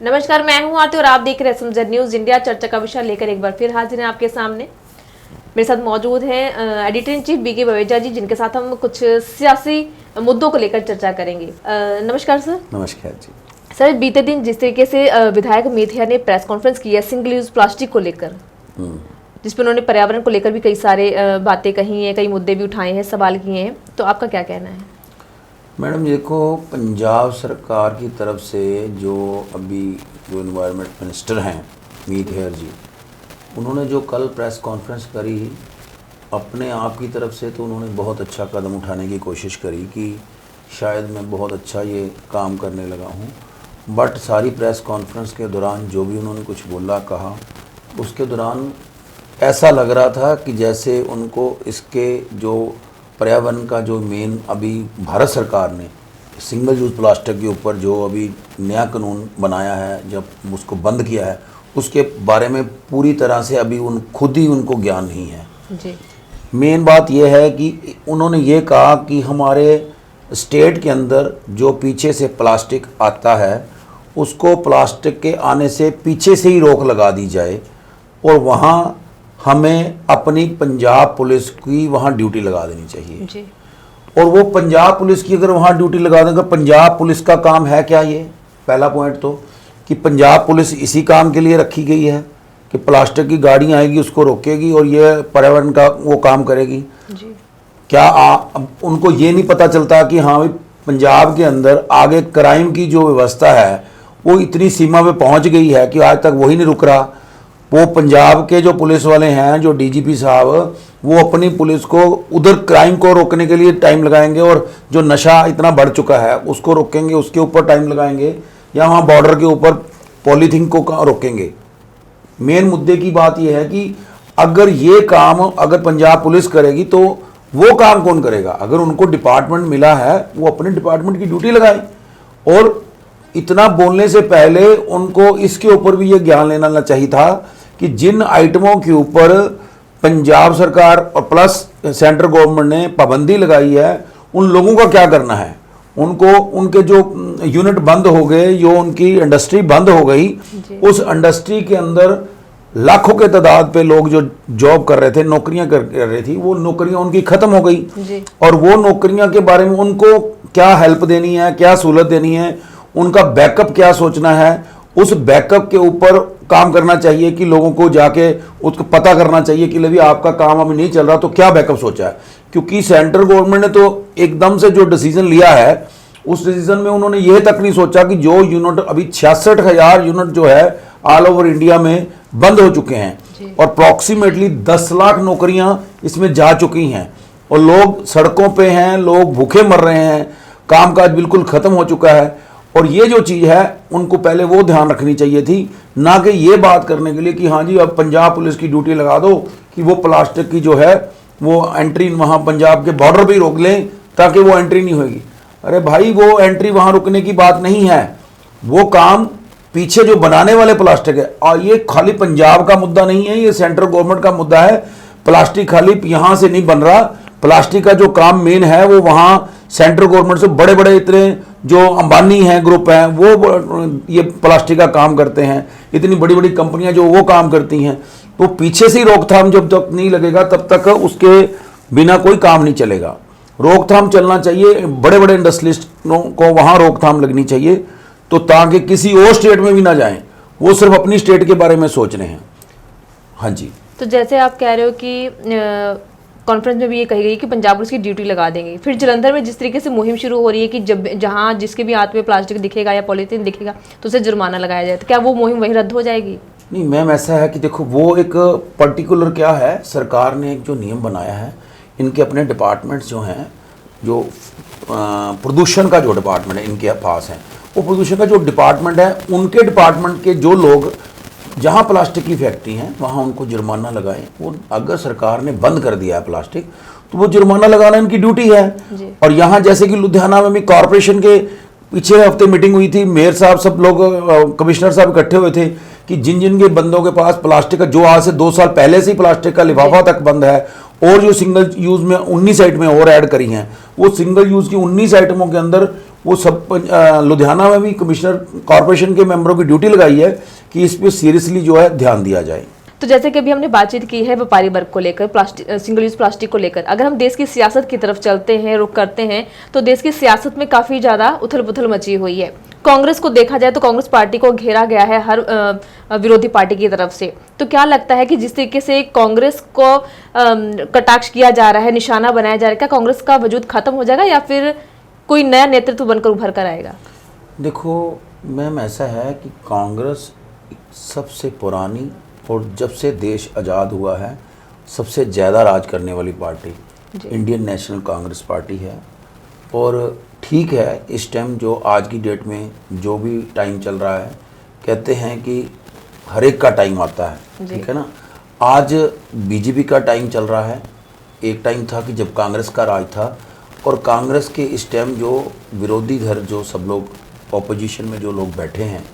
नमस्कार, मैं हूं आरती और आप देख रहे हैं SMZ न्यूज इंडिया। चर्चा का विषय लेकर एक बार फिर हाजिर हैं आपके सामने। मेरे साथ मौजूद हैं editor in chief BK Baweja ji, जिनके साथ हम कुछ सियासी मुद्दों को लेकर चर्चा करेंगे। नमस्कार सर। नमस्कार जी। सर, बीते दिन जिस तरीके से विधायक मेथिया ने प्रेस कॉन्फ्रेंस की है सिंगल यूज प्लास्टिक को लेकर, जिसपे उन्होंने पर्यावरण को लेकर भी कई सारे बातें कही हैं, कई मुद्दे भी उठाए हैं, सवाल किए हैं, तो आपका क्या कहना है? मैडम देखो, पंजाब सरकार की तरफ से जो अभी जो इन्वायरमेंट मिनिस्टर हैं मेथिया जी, उन्होंने जो कल प्रेस कॉन्फ्रेंस करी, अपने आप की तरफ से तो उन्होंने बहुत अच्छा कदम उठाने की कोशिश करी कि शायद मैं बहुत अच्छा ये काम करने लगा हूँ। बट सारी प्रेस कॉन्फ्रेंस के दौरान जो भी उन्होंने कुछ बोला कहा, उसके दौरान ऐसा लग रहा था कि जैसे उनको इसके जो पर्यावरण का जो मेन अभी भारत सरकार ने सिंगल यूज़ प्लास्टिक के ऊपर जो अभी नया कानून बनाया है, जब उसको बंद किया है, उसके बारे में पूरी तरह से अभी खुद ही उनको ज्ञान नहीं है जी। मेन बात यह है कि उन्होंने ये कहा कि हमारे स्टेट के अंदर जो पीछे से प्लास्टिक आता है, उसको प्लास्टिक के आने से पीछे से ही रोक लगा दी जाए और वहाँ हमें अपनी पंजाब पुलिस की वहाँ ड्यूटी लगा देनी चाहिए जी। और वो पंजाब पुलिस की अगर वहाँ ड्यूटी लगा देंगे, पंजाब पुलिस का काम है क्या? ये पहला पॉइंट तो कि पंजाब पुलिस इसी काम के लिए रखी गई है कि प्लास्टिक की गाड़ी आएगी उसको रोकेगी और ये पर्यावरण का वो काम करेगी जी। क्या उनको ये नहीं पता चलता कि हाँ भाई, पंजाब के अंदर आगे क्राइम की जो व्यवस्था है वो इतनी सीमा पे पहुंच गई है कि आज तक वही नहीं रुक रहा। वो पंजाब के जो पुलिस वाले हैं, जो DGP साहब, वो अपनी पुलिस को उधर क्राइम को रोकने के लिए टाइम लगाएंगे और जो नशा इतना बढ़ चुका है उसको रोकेंगे, उसके ऊपर टाइम लगाएंगे, या वहाँ बॉर्डर के ऊपर पॉलीथीन को रोकेंगे। मेन मुद्दे की बात यह है कि अगर ये काम अगर पंजाब पुलिस करेगी तो वो काम कौन करेगा? अगर उनको डिपार्टमेंट मिला है, वो अपने डिपार्टमेंट की ड्यूटी लगाएं। और इतना बोलने से पहले उनको इसके ऊपर भी ये ज्ञान लेना चाहिए था कि जिन आइटमों के ऊपर पंजाब सरकार और प्लस सेंट्रल गवर्नमेंट ने पाबंदी लगाई है, उन लोगों का क्या करना है। उनको उनके जो यूनिट बंद हो गए, जो उनकी इंडस्ट्री बंद हो गई, उस इंडस्ट्री के अंदर लाखों के तादाद पे लोग जो जॉब कर रहे थे, नौकरियां कर रहे थी, वो नौकरियां उनकी खत्म हो गई। और वो नौकरियां के बारे में उनको क्या हेल्प देनी है, क्या सहूलत देनी है, उनका बैकअप क्या सोचना है, उस बैकअप के ऊपर काम करना चाहिए कि लोगों को जाके उसको पता करना चाहिए कि ले भी आपका काम अभी नहीं चल रहा तो क्या बैकअप सोचा है। क्योंकि सेंट्रल गवर्नमेंट ने तो एकदम से जो डिसीजन लिया है, उस डिसीजन में उन्होंने यह तक नहीं सोचा कि जो यूनिट अभी 66,000 यूनिट जो है ऑल ओवर इंडिया में बंद हो चुके हैं और अप्रॉक्सीमेटली 10 लाख नौकरियां इसमें जा चुकी हैं और लोग सड़कों पे हैं, लोग भूखे मर रहे हैं, कामकाज बिल्कुल खत्म हो चुका है। और ये जो चीज़ है उनको पहले वो ध्यान रखनी चाहिए थी, ना कि ये बात करने के लिए कि हाँ जी अब पंजाब पुलिस की ड्यूटी लगा दो कि वो प्लास्टिक की जो है वो एंट्री वहाँ पंजाब के बॉर्डर पे ही रोक लें ताकि वो एंट्री नहीं होगी। अरे भाई, वो एंट्री वहाँ रुकने की बात नहीं है, वो काम पीछे जो बनाने वाले प्लास्टिक है। और ये खाली पंजाब का मुद्दा नहीं है, ये सेंट्रल गवर्नमेंट का मुद्दा है। प्लास्टिक खाली यहाँ से नहीं बन रहा, प्लास्टिक का जो काम मेन है वो वहाँ सेंट्रल गवर्नमेंट से बड़े बड़े इतने जो अंबानी हैं ग्रुप हैं, वो ये प्लास्टिक का काम करते हैं, इतनी बड़ी बड़ी कंपनियां जो वो काम करती हैं। तो पीछे से रोकथाम जब तक नहीं लगेगा तब तक उसके बिना कोई काम नहीं चलेगा। रोकथाम चलना चाहिए, बड़े बड़े इंडस्ट्रियलिस्टों को वहाँ रोकथाम लगनी चाहिए, तो ताकि किसी और स्टेट में भी ना जाएं, वो सिर्फ अपनी स्टेट के बारे में सोच रहे हैं। हाँ जी। तो जैसे आप कह रहे हो कि कॉन्फ्रेंस में भी ये कही गई कि पंजाब पुलिस की ड्यूटी लगा देंगे, फिर जलंधर में जिस तरीके से मुहिम शुरू हो रही है कि जब जहां जिसके भी हाथ में प्लास्टिक दिखेगा या पॉलीथीन दिखेगा तो उसे जुर्माना लगाया जाए, तो क्या वो मुहिम वहीं रद्द हो जाएगी? नहीं मैम, ऐसा है कि देखो, वो एक पर्टिकुलर क्या है, सरकार ने एक जो नियम बनाया है, इनके अपने डिपार्टमेंट्स जो हैं, जो प्रदूषण का जो डिपार्टमेंट है इनके पास है, वो प्रदूषण का जो डिपार्टमेंट है, उनके डिपार्टमेंट के जो लोग जहाँ प्लास्टिक की फैक्ट्री हैं वहाँ उनको जुर्माना लगाएं। वो अगर सरकार ने बंद कर दिया है प्लास्टिक तो वो जुर्माना लगाना इनकी ड्यूटी है। और यहाँ जैसे कि लुधियाना में भी कॉरपोरेशन के पिछले हफ्ते मीटिंग हुई थी, मेयर साहब सब लोग कमिश्नर साहब इकट्ठे हुए थे कि जिन जिन के बंदों के पास प्लास्टिक का, जो आज से 2 साल पहले से ही प्लास्टिक का लिफाफा तक बंद है, और जो सिंगल यूज़ में 19 आइटमें और ऐड करी हैं, वो सिंगल यूज़ की 19 आइटमों के अंदर वो सब लुधियाना में भी कमिश्नर कॉरपोरेशन के मेंबरों की ड्यूटी लगाई है कि इस पे सीरियसली जो है ध्यान दिया जाए। तो जैसे कि अभी हमने बातचीत की है व्यापारी वर्ग को लेकर, प्लास्टिक, सिंगल यूज प्लास्टिक को लेकर, अगर हम देश की सियासत की तरफ चलते हैं, रुख करते हैं, तो देश की सियासत में काफी ज्यादा उथल पुथल मची हुई है। कांग्रेस को देखा जाए तो कांग्रेस पार्टी को घेरा गया है हर विरोधी पार्टी की तरफ से। तो क्या लगता है कि जिस तरीके से कांग्रेस को कटाक्ष किया जा रहा है, निशाना बनाया जा रहा है, क्या कांग्रेस का वजूद खत्म हो जाएगा या फिर कोई नया नेतृत्व बनकर उभर कर आएगा? देखो मैम, ऐसा है कि कांग्रेस सबसे पुरानी और जब से देश आज़ाद हुआ है सबसे ज़्यादा राज करने वाली party Indian national Congress party है। और ठीक है, इस टाइम जो आज की डेट में जो भी टाइम चल रहा है, कहते हैं कि हर एक का टाइम आता है, ठीक है ना। आज बीजेपी का टाइम चल रहा है। एक टाइम था कि जब कांग्रेस का राज था, और कांग्रेस के इस टाइम जो विरोधी धर जो सब लोग ऑपोजिशन में जो लोग बैठे हैं,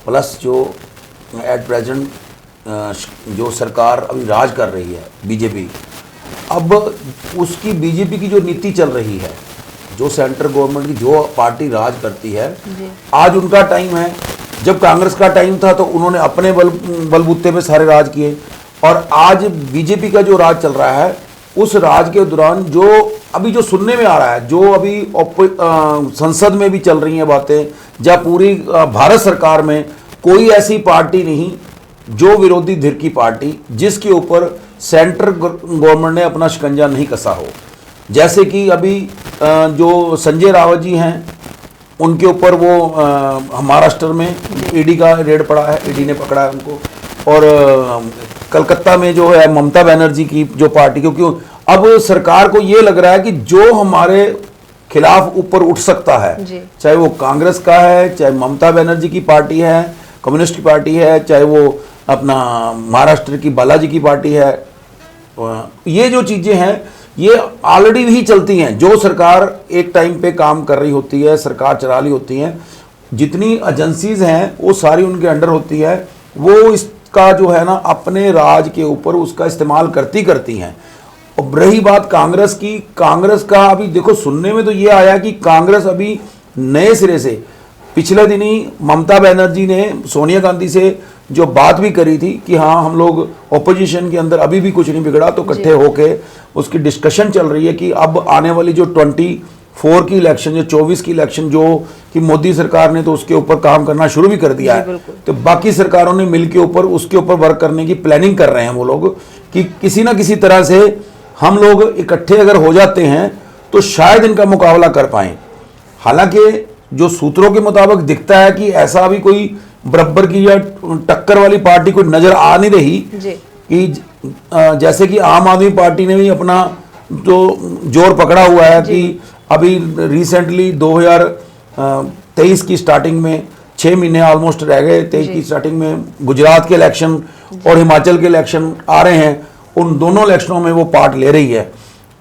प्लस जो एट प्रेजेंट जो सरकार अभी राज कर रही है बीजेपी, अब उसकी बीजेपी की जो नीति चल रही है, जो सेंट्रल गवर्नमेंट की जो पार्टी राज करती है, आज उनका टाइम है। जब कांग्रेस का टाइम था तो उन्होंने अपने बलबूते पे सारे राज किए, और आज बीजेपी का जो राज चल रहा है, उस राज के दौरान जो अभी जो सुनने में आ रहा है, जो अभी संसद में भी चल रही हैं बातें, या पूरी भारत सरकार में कोई ऐसी पार्टी नहीं जो विरोधी धिर की पार्टी जिसके ऊपर सेंट्रल गवर्नमेंट ने अपना शिकंजा नहीं कसा हो। जैसे कि अभी जो संजय रावत जी हैं, उनके ऊपर वो महाराष्ट्र में ईडी का रेड पड़ा है, ईडी ने पकड़ा है उनको। और कलकत्ता में जो है ममता बनर्जी की जो पार्टी, क्योंकि अब सरकार को ये लग रहा है कि जो हमारे खिलाफ ऊपर उठ सकता है, चाहे वो कांग्रेस का है, चाहे ममता बनर्जी की पार्टी है, कम्युनिस्ट की पार्टी है, चाहे वो अपना महाराष्ट्र की बालाजी की पार्टी है, ये जो चीज़ें हैं ये ऑलरेडी भी चलती हैं। जो सरकार एक टाइम पे काम कर रही होती है, सरकार चला रही होती है, जितनी एजेंसीज हैं वो सारी उनके अंडर होती है, वो इसका जो है ना अपने राज के ऊपर उसका इस्तेमाल करती हैं। अब रही बात कांग्रेस की, कांग्रेस का अभी देखो सुनने में तो ये आया कि कांग्रेस अभी नए सिरे से, पिछले दिन ही ममता बनर्जी ने सोनिया गांधी से जो बात भी करी थी कि हाँ हम लोग ऑपोजिशन के अंदर अभी भी कुछ नहीं बिगड़ा, तो इकट्ठे होके उसकी डिस्कशन चल रही है कि अब आने वाली जो 24 की इलेक्शन, जो 24 की इलेक्शन, जो कि मोदी सरकार ने तो उसके ऊपर काम करना शुरू भी कर दिया है, तो बाकी सरकारों ने मिल के ऊपर उसके ऊपर वर्क करने की प्लानिंग कर रहे हैं वो लोग, कि किसी ना किसी तरह से हम लोग इकट्ठे अगर हो जाते हैं तो शायद इनका मुकाबला कर पाएं। हालांकि जो सूत्रों के मुताबिक दिखता है कि ऐसा अभी कोई बराबर की या टक्कर वाली पार्टी कोई नजर आ नहीं रही कि जैसे कि आम आदमी पार्टी ने भी अपना जो जोर पकड़ा हुआ है कि अभी रिसेंटली 2023 की स्टार्टिंग में 6 महीने ऑलमोस्ट रह गए, 23 की स्टार्टिंग में गुजरात के इलेक्शन और हिमाचल के इलेक्शन आ रहे हैं, उन दोनों इलेक्शनों में वो पार्ट ले रही है।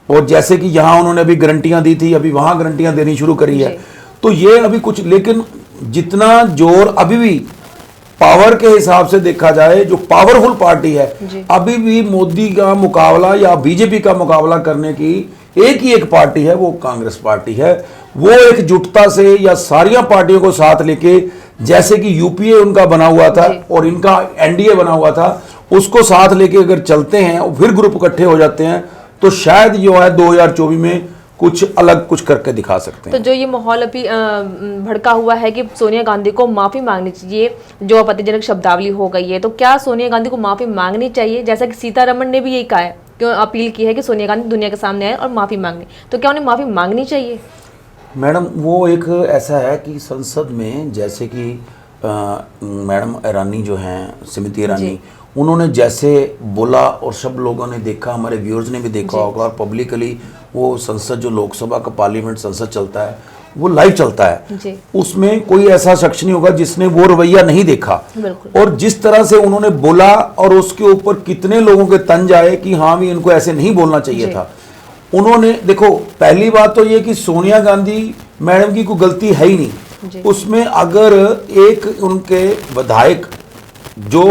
और जैसे कि यहाँ उन्होंने अभी गारंटियां दी थी, अभी वहाँ गारंटियां देनी शुरू करी है, तो ये अभी कुछ, लेकिन जितना जोर अभी भी पावर के हिसाब से देखा जाए, जो पावरफुल पार्टी है, अभी भी मोदी का मुकाबला या बीजेपी का मुकाबला करने की एक ही एक पार्टी है, वो कांग्रेस पार्टी है। वो एकजुटता से या सारिया पार्टियों को साथ लेके, जैसे कि यूपीए उनका बना हुआ था और इनका एनडीए बना हुआ था, उसको साथ लेके अगर चलते हैं और फिर ग्रुप इकट्ठे हो जाते हैं, तो शायद जो है 2024 में कुछ अलग कुछ करके दिखा सकते हैं। तो जो ये माहौल अभी भड़का हुआ है कि सोनिया गांधी को माफी मांगनी चाहिए, जो आपत्तिजनक शब्दावली हो गई है, तो क्या सोनिया गांधी को माफी मांगनी चाहिए? जैसा कि सीतारमण ने भी यही कहा है, क्यों अपील की है कि सोनिया गांधी दुनिया के सामने आए और माफी मांगनी, तो क्या उन्हें माफी मांगनी चाहिए? मैडम, वो एक ऐसा है कि संसद में जैसे कि मैडम ईरानी जो हैं, स्मृति ईरानी, उन्होंने जैसे बोला और सब लोगों ने देखा, हमारे व्यूअर्स ने भी देखा होगा, और पब्लिकली वो संसद जो लोकसभा का पार्लियामेंट संसद चलता है वो लाइव चलता है, उसमें कोई ऐसा शख्स नहीं होगा जिसने वो रवैया नहीं देखा। और जिस तरह से उन्होंने बोला और उसके ऊपर कितने लोगों के तंज आए कि हाँ भी इनको ऐसे नहीं बोलना चाहिए था। उन्होंने देखो, पहली बात तो ये कि सोनिया गांधी मैडम की कोई गलती है ही नहीं उसमें। अगर एक उनके विधायक, जो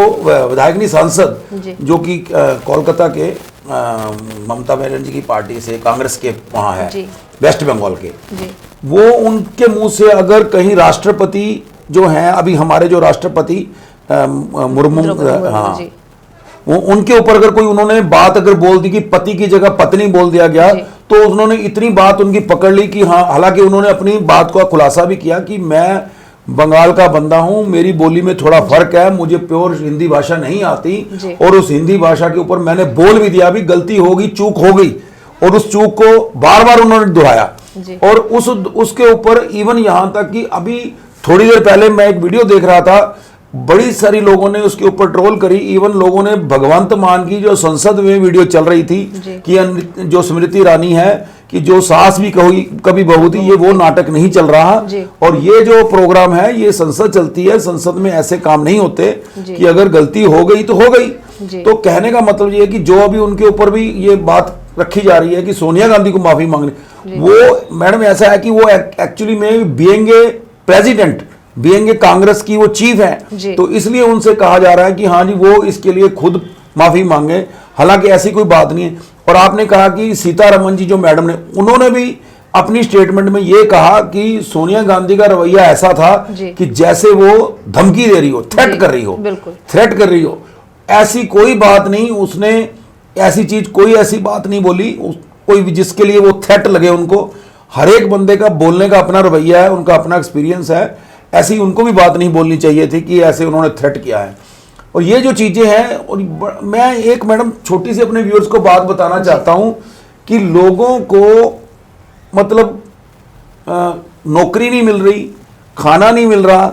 विधायक नहीं सांसद, जो कि कोलकाता के ममता बनर्जी की पार्टी से, कांग्रेस के वहाँ है जी। वेस्ट बंगाल के, जी। वो उनके मुंह से अगर कहीं राष्ट्रपति जो हैं, अभी हमारे जो राष्ट्रपति मुर्मू, हाँ, जी। वो उनके ऊपर अगर कोई उन्होंने बात अगर बोल दी कि पति की जगह पत्नी बोल दिया गया, तो उन्होंने इतनी बात उनकी पकड़ ली कि हाँ, हालांकि उन्होंने अपनी बात का खुलासा भी किया कि मैं बंगाल का बंदा हूं, मेरी बोली में थोड़ा फर्क है, मुझे प्योर हिंदी भाषा नहीं आती, और उस हिंदी भाषा के ऊपर मैंने बोल भी दिया, भी गलती होगी, चूक हो गई, और उस चूक को बार बार उन्होंने दोहराया। और उसके ऊपर इवन यहां तक कि अभी थोड़ी देर पहले मैं एक वीडियो देख रहा था, बड़ी सारी लोगों ने उसके ऊपर ट्रोल करी, इवन लोगों ने भगवंत मान की जो संसद में वीडियो चल रही थी कि जो स्मृति ईरानी है कि जो सास भी कभी बहू थी, ये वो नाटक नहीं चल रहा, और ये जो प्रोग्राम है ये संसद चलती है, संसद में ऐसे काम नहीं होते कि अगर गलती हो गई तो हो गई। तो कहने का मतलब ये है कि जो अभी उनके ऊपर भी ये बात रखी जा रही है कि सोनिया गांधी को माफी मांगनी, वो मैडम ऐसा है कि वो एक्चुअली में being a president, being a Congress की वो चीफ है, तो इसलिए उनसे कहा जा रहा है कि हाँ जी वो इसके लिए खुद माफी मांगे, हालांकि ऐसी कोई बात नहीं है। और आपने कहा कि सीतारमन जी जो मैडम ने, उन्होंने भी अपनी स्टेटमेंट में ये कहा कि सोनिया गांधी का रवैया ऐसा था कि जैसे वो धमकी दे रही हो, थ्रेट कर रही हो, थ्रेट कर रही हो, ऐसी कोई बात नहीं, उसने ऐसी चीज कोई ऐसी बात नहीं बोली, कोई जिसके लिए वो थ्रेट लगे उनको। हर एक बंदे का बोलने का अपना रवैया है, उनका अपना एक्सपीरियंस है, ऐसी उनको भी बात नहीं बोलनी चाहिए थी कि ऐसे उन्होंने थ्रेट किया है। और ये जो चीजें हैं, और मैं एक मैडम छोटी सी अपने व्यूअर्स को बात बताना चाहता हूं कि लोगों को मतलब नौकरी नहीं मिल रही, खाना नहीं मिल रहा,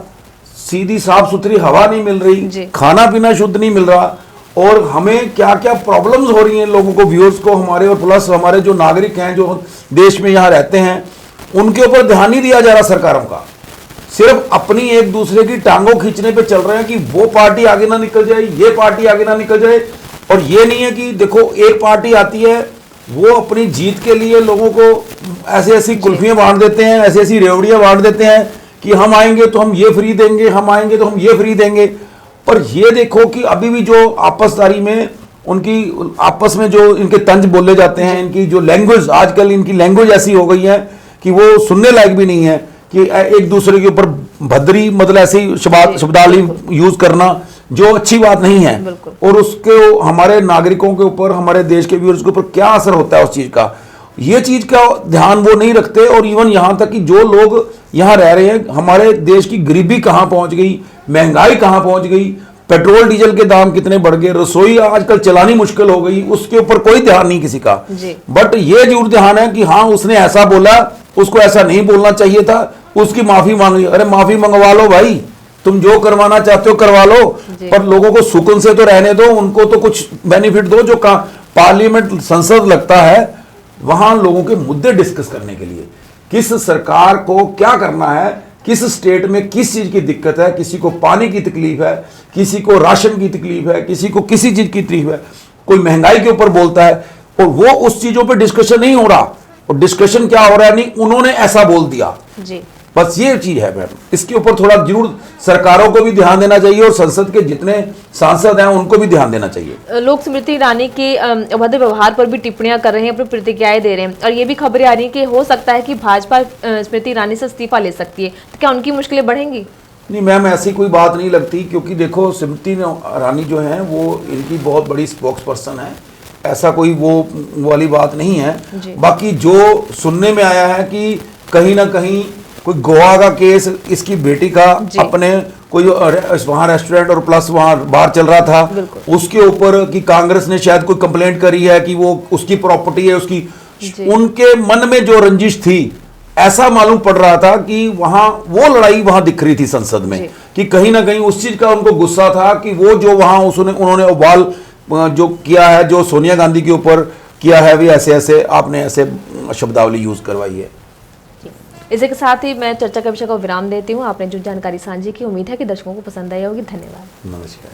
सीधी साफ सुथरी हवा नहीं मिल रही, खाना पीना शुद्ध नहीं मिल रहा, और हमें क्या क्या प्रॉब्लम्स हो रही हैं लोगों को, व्यूअर्स को हमारे, और प्लस हमारे जो नागरिक हैं जो देश में यहाँ रहते हैं, उनके ऊपर ध्यान नहीं दिया जा रहा सरकारों का, सिर्फ अपनी एक दूसरे की टांगों खींचने पे चल रहे हैं कि वो पार्टी आगे ना निकल जाए, ये पार्टी आगे ना निकल जाए। और ये नहीं है कि देखो एक पार्टी आती है, वो अपनी जीत के लिए लोगों को ऐसी ऐसी कुल्फियां बांट देते हैं, ऐसी ऐसी रेवड़ियां बांट देते हैं कि हम आएंगे तो हम ये फ्री देंगे, हम आएंगे तो हम ये फ्री देंगे। पर ये देखो कि अभी भी जो आपसदारी में उनकी आपस में जो इनके तंज बोले जाते हैं, इनकी जो लैंग्वेज, आजकल इनकी लैंग्वेज ऐसी हो गई है कि वो सुनने लायक भी नहीं है, कि एक दूसरे के ऊपर भद्री मतलब ऐसी शब्दावली यूज करना जो अच्छी बात नहीं है, और उसके हमारे नागरिकों के ऊपर, हमारे देश के व्यूअर्स के ऊपर क्या असर होता है उस चीज का, ये चीज का ध्यान वो नहीं रखते। और इवन यहां तक कि जो लोग यहां रह रहे हैं, हमारे देश की गरीबी कहां पहुंच गई, महंगाई कहां पहुंच गई, पेट्रोल डीजल के दाम कितने बढ़ गए, रसोई आजकल चलानी मुश्किल हो गई, उसके ऊपर कोई ध्यान नहीं किसी का। बट ये जरूर ध्यान है कि हाँ उसने ऐसा बोला, उसको ऐसा नहीं बोलना चाहिए था, उसकी माफी मांग ली। अरे माफी मंगवा लो भाई, तुम जो करवाना चाहते हो करवा लो, पर लोगों को सुकून से तो रहने दो, उनको तो कुछ बेनिफिट दो। जो पार्लियामेंट संसद लगता है वहां लोगों के मुद्दे डिस्कस करने के लिए, किस सरकार को क्या करना है, किस स्टेट में किस चीज की दिक्कत है, किसी को पानी की तकलीफ है, किसी को राशन की तकलीफ है, किसी को किसी चीज की तकलीफ है, कोई महंगाई के ऊपर बोलता है, और वो उस चीजों पे डिस्कशन नहीं हो रहा। और डिस्कशन क्या हो रहा है, नहीं उन्होंने ऐसा बोल दिया जी, बस ये चीज है मैडम। इसके ऊपर थोड़ा जरूर सरकारों को भी ध्यान देना चाहिए, और संसद के जितने सांसद हैं उनको भी ध्यान देना चाहिए। लोग स्मृति ईरानी के अभद्र व्यवहार पर भी टिप्पणियां कर रहे हैं, अपनी प्रतिक्रियाएं दे रहे हैं, और ये भी खबरें आ रही हैं कि हो सकता है कि भाजपा स्मृति ईरानी से इस्तीफा ले सकती है, तो क्या उनकी मुश्किलें बढ़ेंगी? नहीं मैम, ऐसी कोई बात नहीं लगती, क्योंकि देखो स्मृति ईरानी जो है वो इनकी बहुत बड़ी स्पोक्स पर्सन है, ऐसा कोई वो वाली बात नहीं है। बाकी जो सुनने में आया है कि कहीं ना कहीं कोई गोवा का केस इसकी बेटी का अपने कोई वहाँ रेस्टोरेंट और प्लस वहाँ बार चल रहा था, उसके ऊपर कि कांग्रेस ने शायद कोई कंप्लेंट करी है कि वो उसकी प्रॉपर्टी है उसकी, उनके मन में जो रंजिश थी, ऐसा मालूम पड़ रहा था कि वहां वो लड़ाई वहां दिख रही थी संसद में, कि कहीं ना कहीं उस चीज का उनको गुस्सा था कि वो जो वहां उन्होंने उबाल जो किया है, जो सोनिया गांधी के ऊपर किया है, भी ऐसे ऐसे आपने ऐसे शब्दावली यूज करवाई है। इसी के साथ ही मैं चर्चा का विषय को विराम देती हूँ। आपने जो जानकारी साझी की, उम्मीद है कि दर्शकों को पसंद आई होगी। धन्यवाद। नमस्कार।